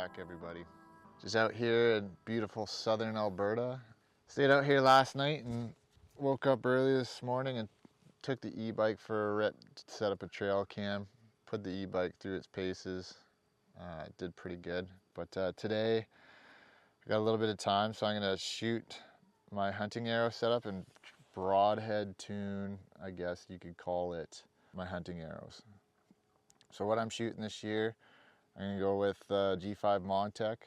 back, everybody. Just out here in beautiful southern Alberta. Stayed out here last night and woke up early this morning and took the e-bike for a rip, set up a trail cam, put the e-bike through its paces. It did pretty good. But today I got a little bit of time, so I'm gonna shoot my hunting arrow setup and broadhead tune, I guess you could call it, my hunting arrows. So what I'm shooting this year, I'm gonna go with G5 Montec.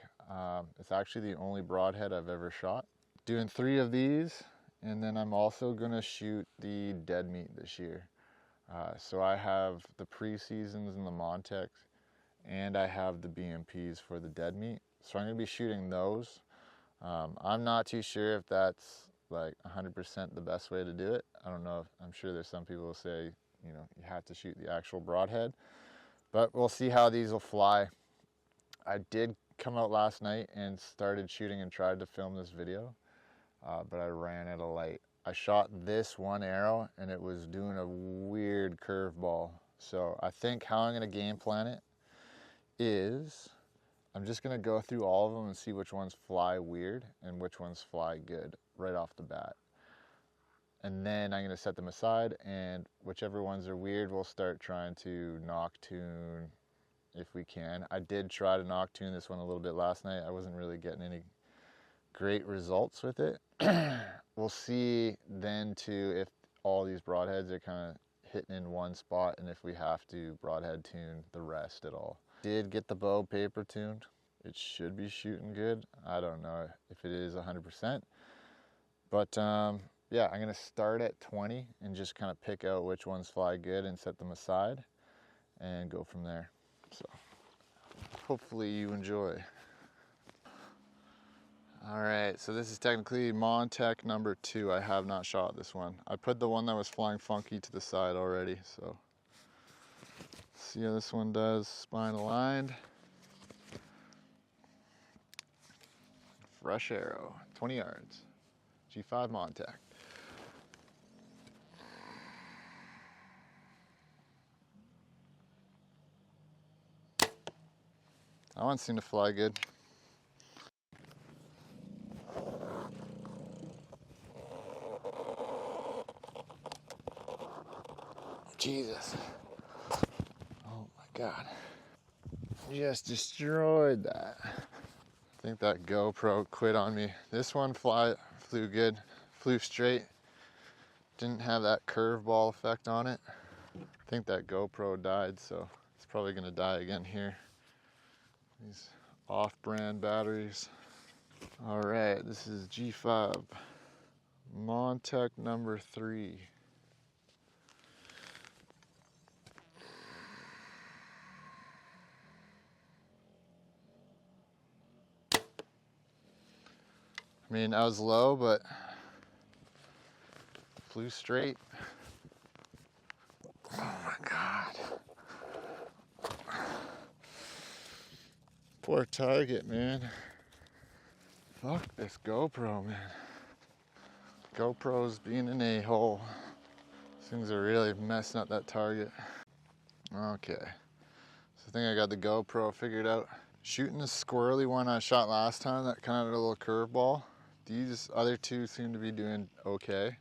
It's actually the only broadhead I've ever shot. Doing 3 of these, and then I'm also gonna shoot the Deadmeat this year. So I have the pre-seasons and the montecs, and I have the BMPs for the Deadmeat. So I'm gonna be shooting those. I'm not too sure if that's like 100% the best way to do it. I don't know. I'm sure there's some people who say, you know, you have to shoot the actual broadhead, but we'll see how these will fly. I did come out last night and started shooting and tried to film this video, but I ran out of light. I shot this one arrow and it was doing a weird curveball. So I think how I'm gonna game plan it is I'm just gonna go through all of them and see which ones fly weird and which ones fly good right off the bat. And then I'm gonna set them aside, and whichever ones are weird, we'll start trying to knock tune if we can. I did try to knock tune this one a little bit last night. I wasn't really getting any great results with it. We'll see then too if all these broadheads are kind of hitting in one spot and if we have to broadhead tune the rest at all. Did get the bow paper tuned. It should be shooting good. I don't know if it is 100%, but yeah, I'm gonna start at 20 and just kind of pick out which ones fly good and set them aside and go from there. So hopefully you enjoy. All right, so this is technically Montec number 2. I have not shot this one. I put the one that was flying funky to the side already, so see how this one does. Spine aligned. Fresh arrow, 20 yards. G5 Montec. That one seemed to fly good. Jesus. Oh my God. Just destroyed that. I think that GoPro quit on me. This one flew good, flew straight. Didn't have that curveball effect on it. I think that GoPro died, so it's probably gonna die again here. These off-brand batteries. All right, this is G5 Montec number 3. I mean, I was low, but flew straight. Oh my God. Poor target, man. Fuck this GoPro, man. GoPro's being an a-hole. These things are really messing up that target. Okay. So I think I got the GoPro figured out. Shooting the squirrely one I shot last time, that kind of had a little curveball. These other 2 seem to be doing okay.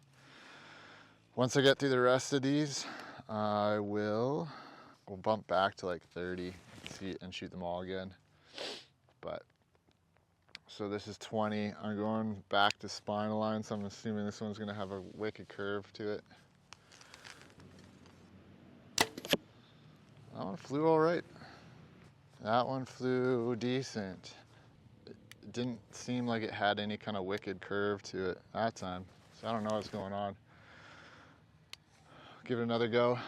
Once I get through the rest of these, we'll bump back to like 30 and shoot them all again. But so this is 20. I'm going back to spine align, so I'm assuming this one's gonna have a wicked curve to it. That one flew all right. That one flew decent. It didn't seem like it had any kind of wicked curve to it that time, so I don't know what's going on. Give it another go.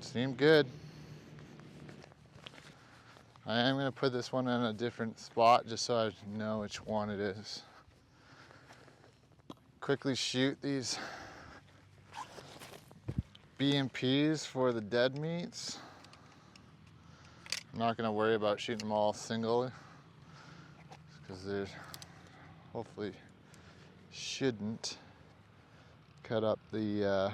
Seemed good. I am gonna put this one in a different spot just so I know which one it is. Quickly shoot these BMPs for the Deadmeats. I'm not gonna worry about shooting them all single because they hopefully shouldn't cut up the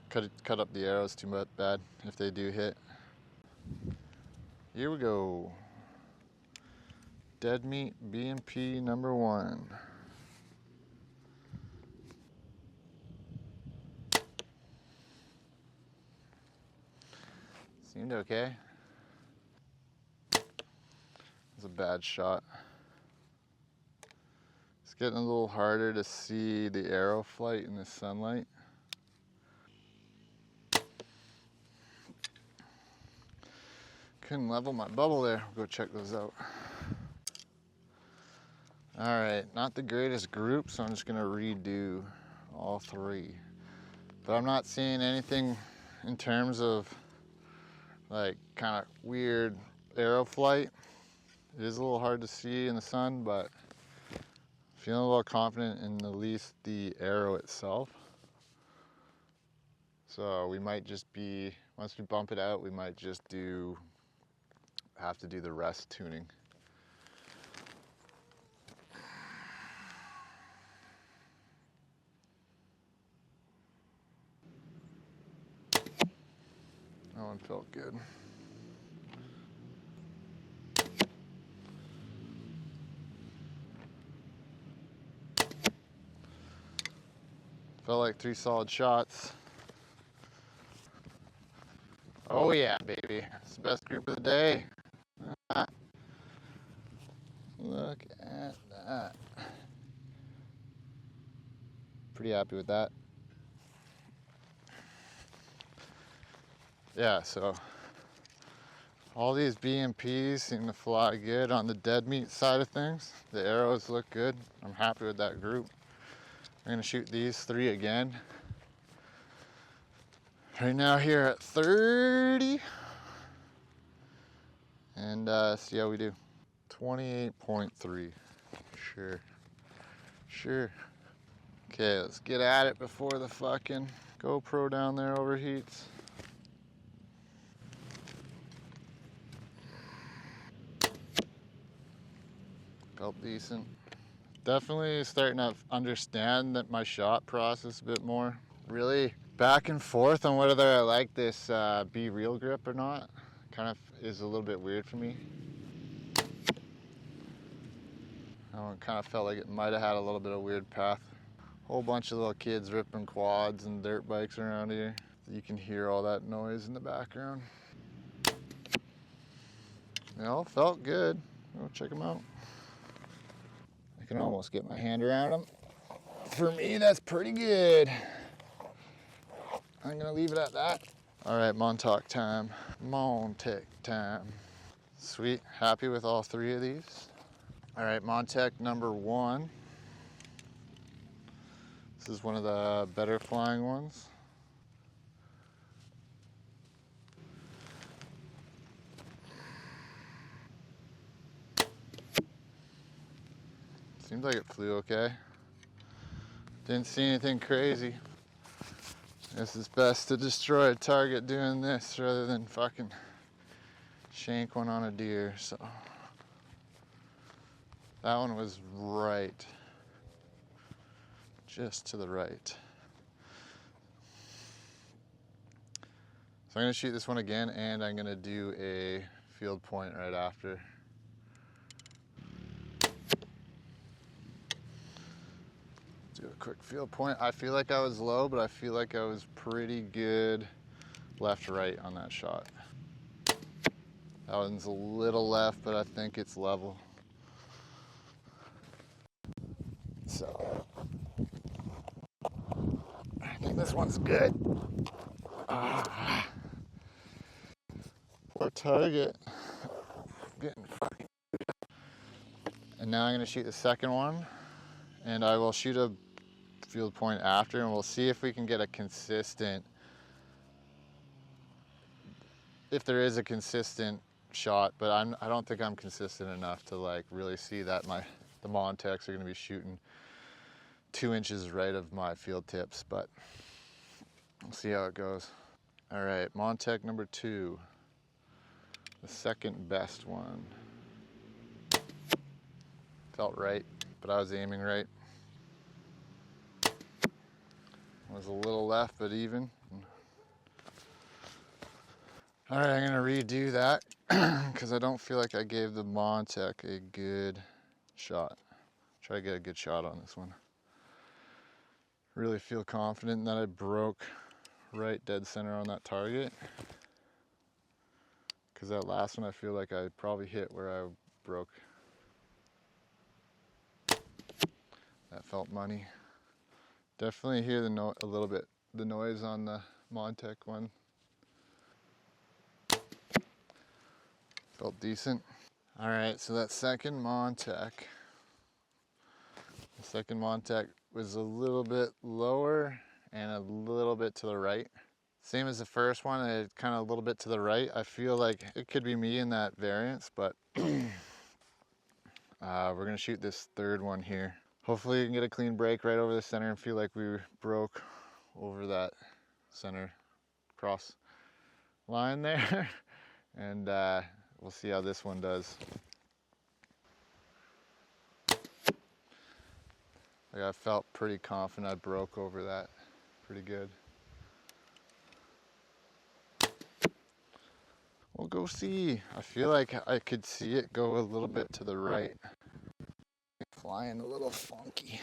cut up the arrows too much bad if they do hit. Here we go. Dead meat B&P number 1. Seemed okay. It's a bad shot. It's getting a little harder to see the arrow flight in the sunlight. Couldn't level my bubble there. We'll go check those out. All right, not the greatest group, so I'm just gonna redo all 3. But I'm not seeing anything in terms of like kind of weird arrow flight. It is a little hard to see in the sun, but feeling a little confident in at least the arrow itself. So we might just be, once we bump it out, we might just have to do the rest tuning. That one felt good. Felt like 3 solid shots. Oh yeah, baby. It's the best group of the day. Look at that. Pretty happy with that. Yeah, so all these B&Ps seem to fly good on the dead meat side of things. The arrows look good. I'm happy with that group. I'm gonna shoot these 3 again. Right now here at 30. And see how we do. 28.3. Sure. Okay, let's get at it before the fucking GoPro down there overheats. Felt decent. Definitely starting to understand that my shot process a bit more. Really back and forth on whether I like this Be Real grip or not. Kind of is a little bit weird for me. That one kind of felt like it might have had a little bit of weird path. Whole bunch of little kids ripping quads and dirt bikes around here. You can hear all that noise in the background. You know, felt good. Go check them out. I can almost get my hand around them. For me, that's pretty good. I'm gonna leave it at that. All right, Montauk time. Montec time. Sweet, happy with all 3 of these. All right, Montec number 1. This is one of the better flying ones. Seems like it flew okay. Didn't see anything crazy. Guess it's best to destroy a target doing this rather than fucking shank one on a deer, so. That one was right. Just to the right. So I'm gonna shoot this one again, and I'm gonna do a field point right after. Do a quick field point. I feel like I was low, but I feel like I was pretty good left-right on that shot. That one's a little left, but I think it's level. So, I think this one's good. Poor target. Getting fucking. And now I'm gonna shoot the second one, and I will shoot a field point after, and we'll see if we can get a consistent, if there is a consistent shot, but I don't think I'm consistent enough to like really see that the montecs are gonna be shooting 2 inches right of my field tips, but we'll see how it goes. All right, Montec number 2, the second best one. Felt right, but I was aiming right. Was a little left, but even. All right, I'm gonna redo that because I don't feel like I gave the Montec a good shot. Try to get a good shot on this one. Really feel confident that I broke right dead center on that target. Because that last one I feel like I probably hit where I broke. That felt money. Definitely hear a little bit the noise on the Montec one. Felt decent. All right, so that second Montec, the second Montec was a little bit lower and a little bit to the right. Same as the first one, it kind of a little bit to the right. I feel like it could be me in that variance, but we're gonna shoot this third one here. Hopefully you can get a clean break right over the center and feel like we broke over that center cross line there. And we'll see how this one does. Like I felt pretty confident I broke over that pretty good. We'll go see. I feel like I could see it go a little bit to the right. Flying a little funky.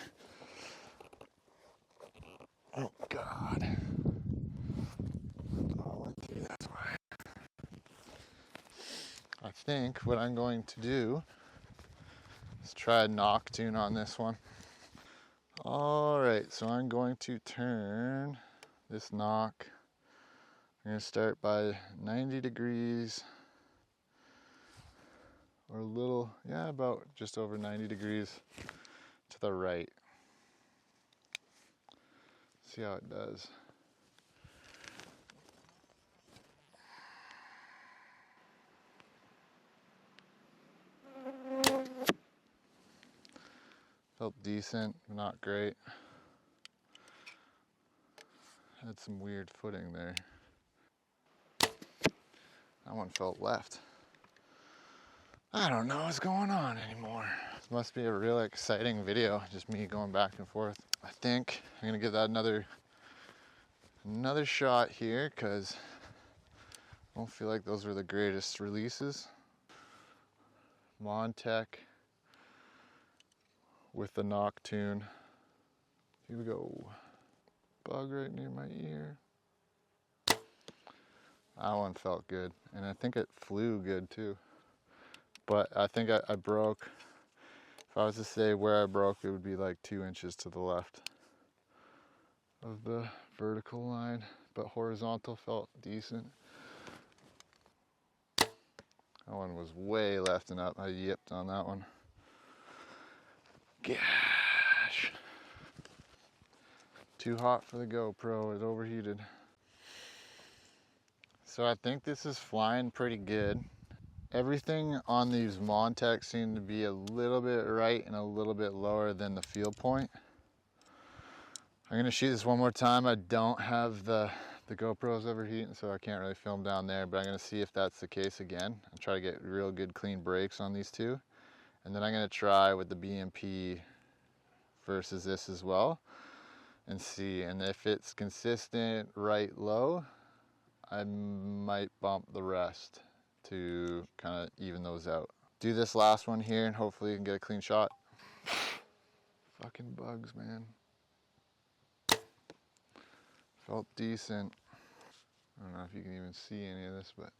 Oh God. Oh, let's see, that's why. I think what I'm going to do is try a knock tune on this one. All right, so I'm going to turn this knock. I'm gonna start by 90 degrees or a little, yeah, about just over 90 degrees to the right. See how it does. Felt decent, not great. Had some weird footing there. That one felt left. I don't know what's going on anymore. This must be a real exciting video, just me going back and forth. I think I'm gonna give that another shot here because I don't feel like those were the greatest releases. Montec with the knock tune. Here we go. Bug right near my ear. That one felt good, and I think it flew good too. But I think I broke. If I was to say where I broke, it would be like 2 inches to the left of the vertical line, but horizontal felt decent. That one was way left and up. I yipped on that one. Gosh. Too hot for the GoPro, it overheated. So I think this is flying pretty good. Everything on these montecs seem to be a little bit right and a little bit lower than the field point. I'm gonna shoot this one more time. I don't have the GoPro's overheating, so I can't really film down there, but I'm gonna see if that's the case again and try to get real good clean breaks on these two. And then I'm gonna try with the BMP versus this as well and see. And if it's consistent right low, I might bump the rest to kind of even those out. Do this last one here and hopefully you can get a clean shot. Fucking bugs, man. Felt decent. I don't know if you can even see any of this, but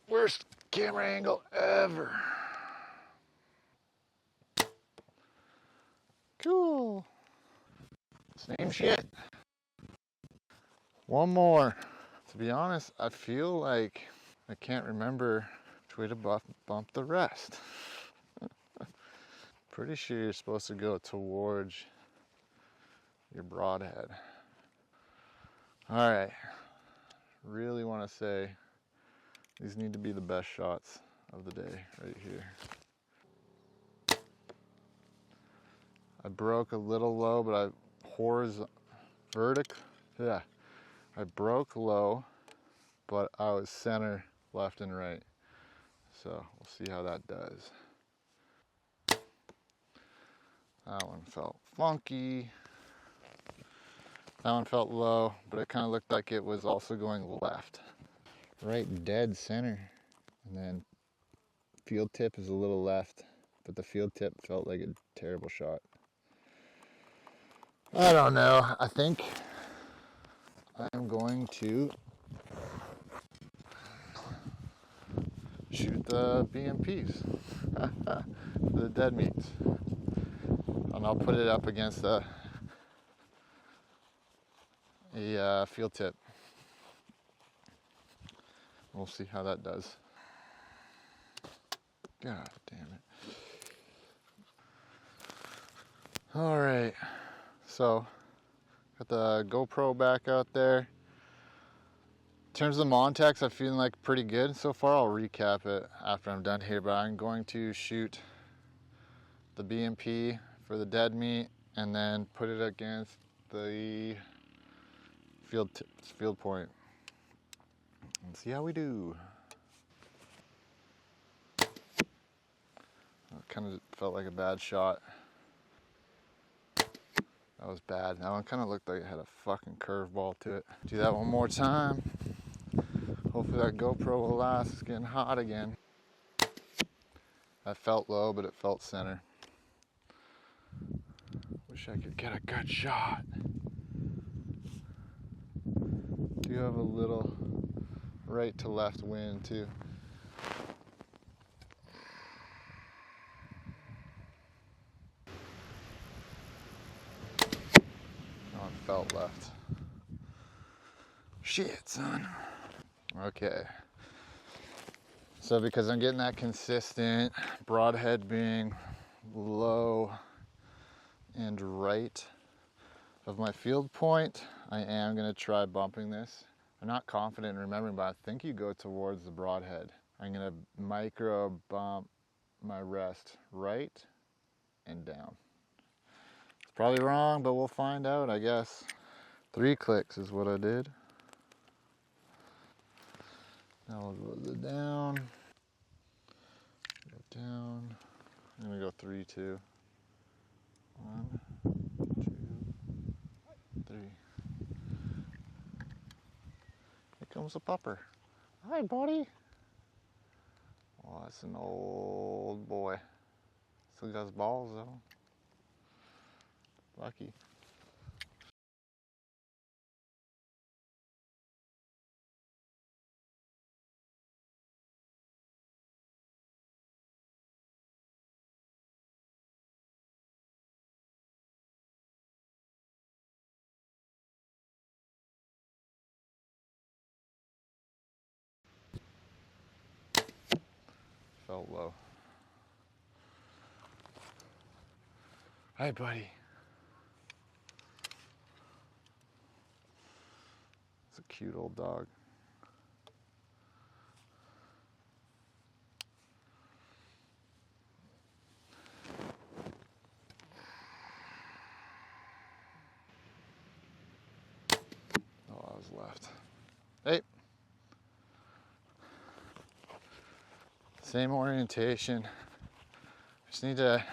worst camera angle ever. Cool. Same shit. One more. To be honest, I feel like I can't remember which way to bump the rest. Pretty sure you're supposed to go towards your broadhead. All right. Really want to say these need to be the best shots of the day right here. I broke a little low, but I broke low, but I was center, left and right. So we'll see how that does. That one felt funky. That one felt low, but it kind of looked like it was also going left. Right dead center. And then field tip is a little left, but the field tip felt like a terrible shot. I don't know. I think I'm going to shoot the BMPs, the Deadmeats. And I'll put it up against a field tip. We'll see how that does. God damn it. All right, so got the GoPro back out there. In terms of the montecs, I'm feeling like pretty good so far. I'll recap it after I'm done here, but I'm going to shoot the BMP for the dead meat and then put it against the field point and see how we do. It kind of felt like a bad shot. That was bad. That one kind of looked like it had a fucking curveball to it. Do that one more time. Hopefully that GoPro will last. It's getting hot again. That felt low, but it felt center. Wish I could get a good shot. Do have a little right to left wind too. Oh, it felt left. Shit, son. Okay. So because I'm getting that consistent broadhead being low and right of my field point, I am going to try bumping this. I'm not confident in remembering, but I think you go towards the broadhead. I'm going to micro bump my rest right and down. It's probably wrong, but we'll find out, I guess. 3 clicks is what I did. Now we'll go down. Go down. I'm going to go 3, 2. 1, 2, 3. Here comes a pupper. Hi, buddy. Oh, that's an old boy. Still got his balls, though. Lucky. Felt low. Hi, buddy. It's a cute old dog. Oh, I was left. Hey. Same orientation. Just neither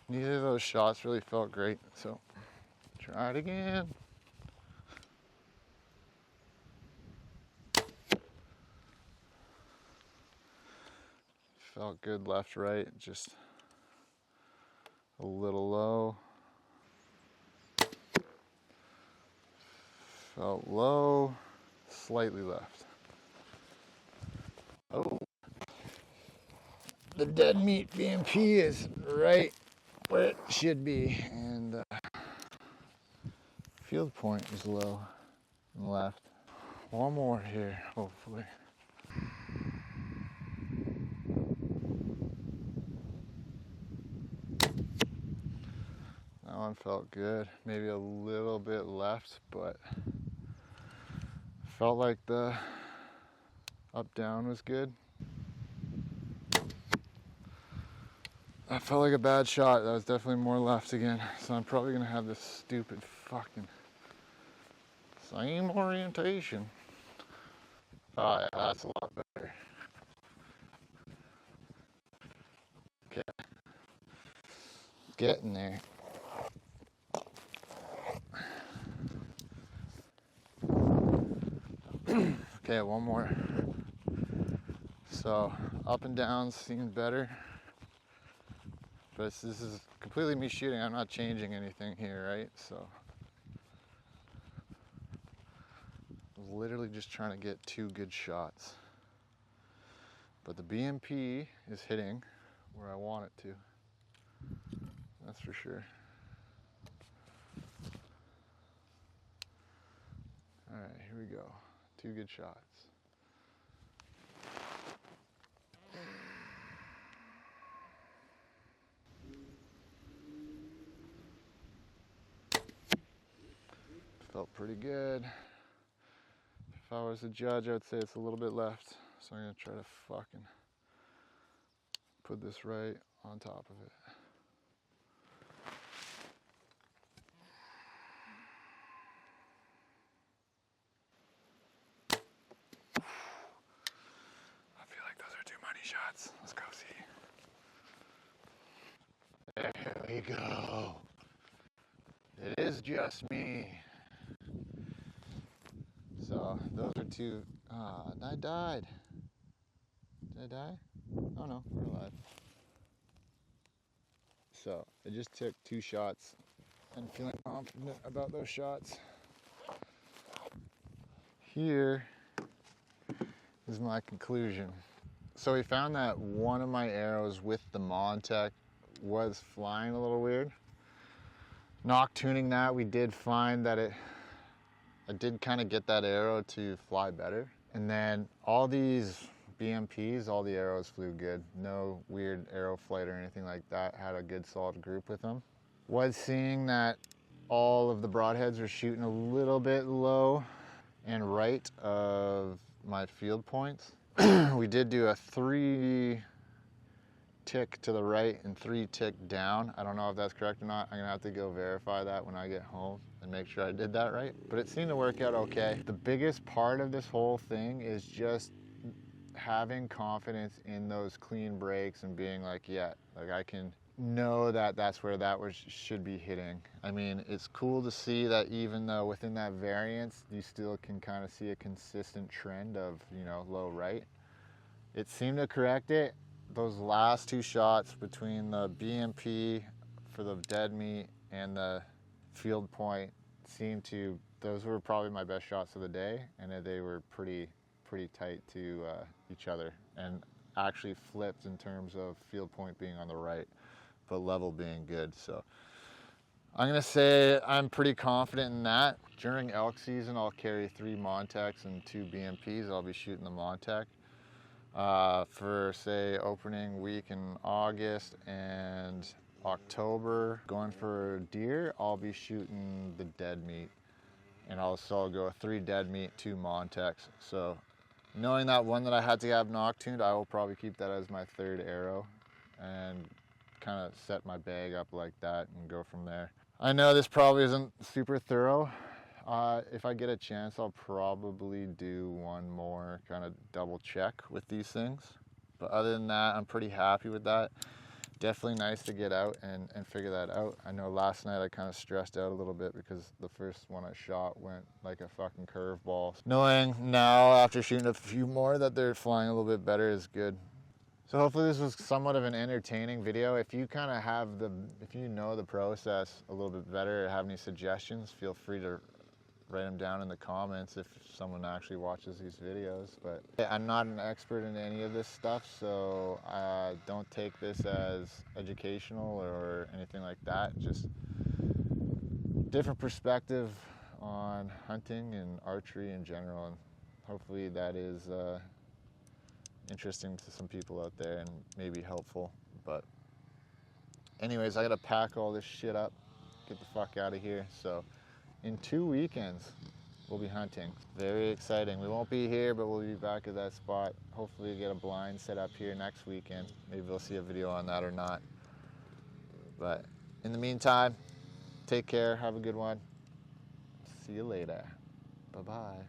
of those shots really felt great, so try it again. Felt good left, right, just a little low. Felt low, slightly left. Oh, the dead meat BMP is right where it should be, and field point is low and left. One more here, hopefully. That one felt good. Maybe a little bit left, but felt like the up down was good. That felt like a bad shot. That was definitely more left again. So I'm probably gonna have this stupid fucking same orientation. Oh yeah, that's a lot better. Okay. Getting there. Okay, one more. So up and down seems better, but this is completely me shooting. I'm not changing anything here, right? So I was literally just trying to get 2 good shots. But the BMP is hitting where I want it to. That's for sure. All right, here we go. 2 good shots. Felt pretty good. If I was a judge, I would say it's a little bit left. So I'm gonna try to fucking put this right on top of it. I feel like those are too many shots. Let's go see. There we go. It is just me. So those are 2. I died. Did I die? Oh no, we're alive. So I just took 2 shots and feeling confident about those shots. Here is my conclusion. So we found that one of my arrows with the Montec was flying a little weird. Nock tuning that, we did find that I did kind of get that arrow to fly better. And then all these BMPs, all the arrows flew good. No weird arrow flight or anything like that. Had a good solid group with them. Was seeing that all of the broadheads were shooting a little bit low and right of my field points. We did do a 3 tick to the right and 3 tick down. I don't know if that's correct or not. I'm gonna have to go verify that when I get home and make sure I did that right. But it seemed to work out okay. The biggest part of this whole thing is just having confidence in those clean breaks and being like, yeah, like I can know that that's where that should be hitting. I mean, it's cool to see that even though within that variance, you still can kind of see a consistent trend of, you know, low right. It seemed to correct it. Those last 2 shots between the BMP for the dead meat and the field point seemed to, those were probably my best shots of the day, and they were pretty tight to each other, and actually flipped in terms of field point being on the right, but level being good. So I'm gonna say I'm pretty confident in that. During elk season, I'll carry 3 montecs and 2 BMPs. I'll be shooting the montec. For say opening week in August and October, going for deer, I'll be shooting the dead meat, and I'll go 3 dead meat, 2 montecs. So knowing that one that I had to have nock tuned, I will probably keep that as my 3rd arrow and kind of set my bag up like that and go from there. I know this probably isn't super thorough. If I get a chance, I'll probably do one more kind of double check with these things. But other than that, I'm pretty happy with that. Definitely nice to get out and figure that out. I know last night I kind of stressed out a little bit because the first one I shot went like a fucking curveball. Knowing now after shooting a few more that they're flying a little bit better is good. So hopefully this was somewhat of an entertaining video. If you kind of have if you know the process a little bit better or have any suggestions, feel free to write them down in the comments if someone actually watches these videos. But I'm not an expert in any of this stuff, so don't take this as educational or anything like that. Just different perspective on hunting and archery in general, and hopefully that is interesting to some people out there and maybe helpful. But anyways, I gotta pack all this shit up, get the fuck out of here. So in 2 weekends, we'll be hunting. Very exciting. We won't be here, but we'll be back at that spot. Hopefully get a blind set up here next weekend. Maybe we'll see a video on that or not. But in the meantime, take care, have a good one. See you later. Bye-bye.